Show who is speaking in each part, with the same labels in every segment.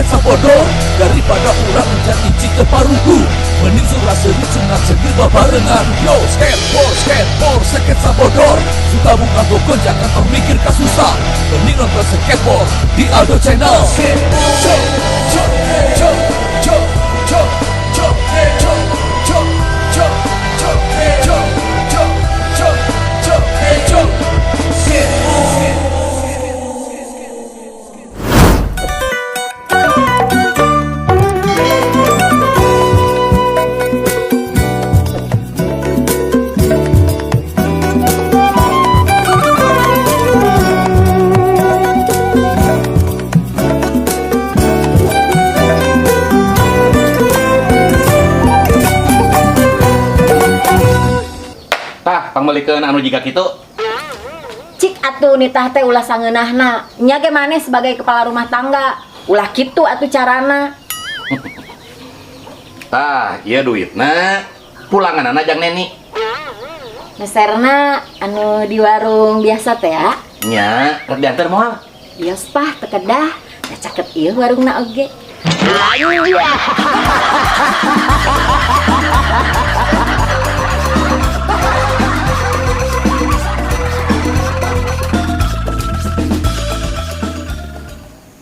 Speaker 1: sabodor daripada urang menjadi cita paruku. Mending surah seri sunat segil babarengan. Yo skateboard seket sabodor. Suka buka toko jangan termikir kasusah. Mending nonton skateboard di Aldo Channel.
Speaker 2: Pangbalikeun anu jiga kitu.
Speaker 3: Cik atuh nitah teh ulah sangeunahna. Nya ge maneh sebagai kepala rumah tangga. Ulah kitu atuh carana.
Speaker 2: Tah, ieu duitna pulanganana jang Neni.
Speaker 3: Meserna anu di warung biasa teh ya.
Speaker 2: Nya, rek diantar moal.
Speaker 3: Bios pah teu kedah. Da caket ieu warungna oge.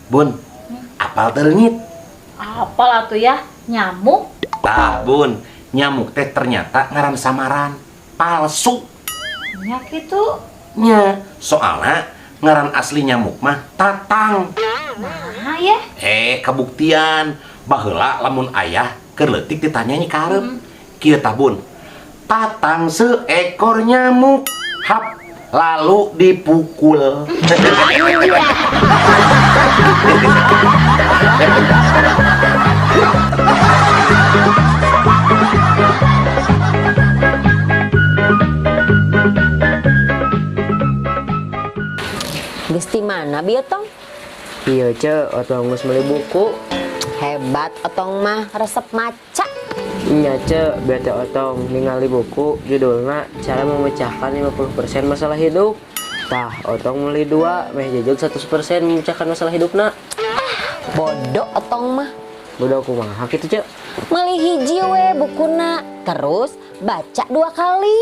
Speaker 4: Bun, apal terengit?
Speaker 3: Apal atuh ya? Nyamuk?
Speaker 4: Tah, Bun, nyamuk teh ternyata ngaran samaran palsu.
Speaker 3: Nya kitu.
Speaker 4: Nya, soalnya ngaran asli nyamuk mah Tatang.
Speaker 3: Nah ya.
Speaker 4: Kabuktian baheula lamun ayah keur leutik ditanyanyi karep. Kieu tah, Bun. Tatang seekor nyamuk. Hap, lalu dipukul.
Speaker 3: Geus ti mana bieu tong?
Speaker 5: Iya ce, otong geus meuli buku.
Speaker 3: Hebat otong mah resep maca.
Speaker 5: Iya ce, bete otong ningali buku judulna cara memecahkan 50% masalah hidup. Tah, otong meuli 2, meh jajal 100% memecahkan masalah hidupna.
Speaker 3: Bodoh otong mah.
Speaker 5: Bodoh kumaha kitu ce?
Speaker 3: Meuli hiji we bukuna, terus baca 2 kali.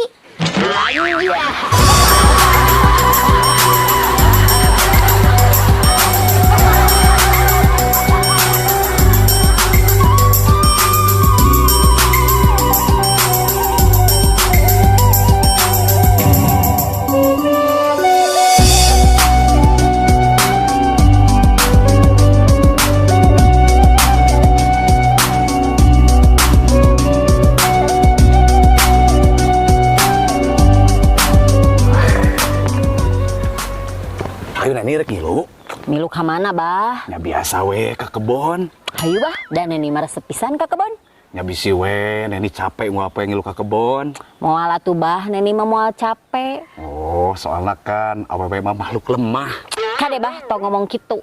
Speaker 6: Ayo Neni rek ngilu.
Speaker 3: Milu ka mana, Bah?
Speaker 6: Nya biasa we ke kebon.
Speaker 3: Hayu, Bah, dan Neni mah resep pisan ka kebon.
Speaker 6: Nya bisi we, Neni capek ngapain ngilu ke kebon.
Speaker 3: Moal atuh, Bah, Neni mah moal capek.
Speaker 6: Oh, soalnya kan awewe mah makhluk lemah.
Speaker 3: Kade, Bah, tong ngomong kitu.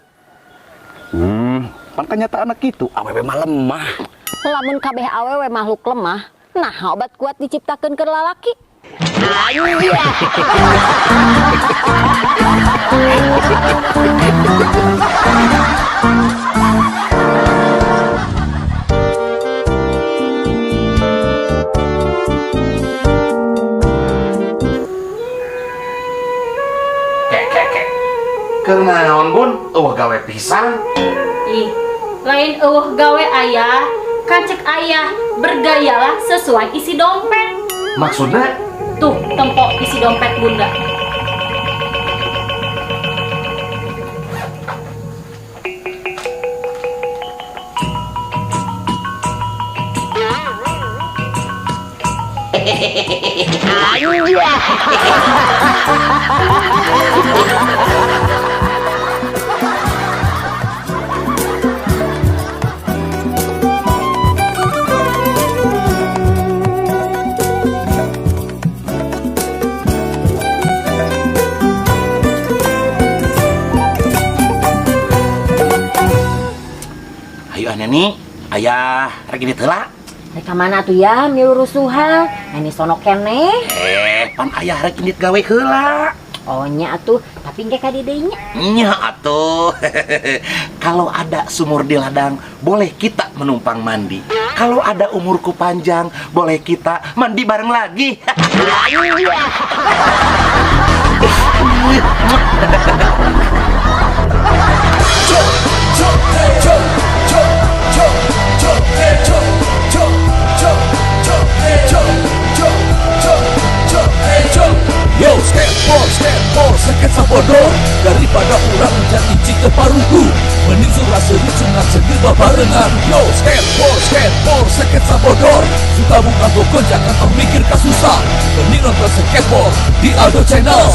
Speaker 6: Pan kenyataan gitu, awewe mah lemah.
Speaker 3: Lamun kabeh awewe makhluk lemah, nah obat kuat diciptakeun keur lalaki.
Speaker 4: Karena naon, Bun? Gawe pisang.
Speaker 7: Ih, lain gawe ayah, kan cek ayah bergayalah sesuai isi dompet.
Speaker 4: Maksudnya?
Speaker 7: Tuh, tempok isi dompet bunda.
Speaker 4: Ayo Neni, ayah rek ini telah.
Speaker 3: Mereka mana tuh ya, milu rusuhan. Ini sono kene.
Speaker 4: Pan ayah rek ini gawe heula.
Speaker 3: Oh nya atuh, tapi engke kadideunya.
Speaker 4: Nya atuh. Kalau ada sumur di ladang, boleh kita menumpang mandi. Kalau ada umurku panjang, boleh kita mandi bareng lagi.
Speaker 1: Yo, skateboard, sketsa bodor. Daripada urang jadi cita paruku, mending surah sericungan segel babarengan. Yo, skateboard, sketsa bodor. Suka buka tokon, jangan termikir kasusah. Mending nonton skateboard di Aldo Channel.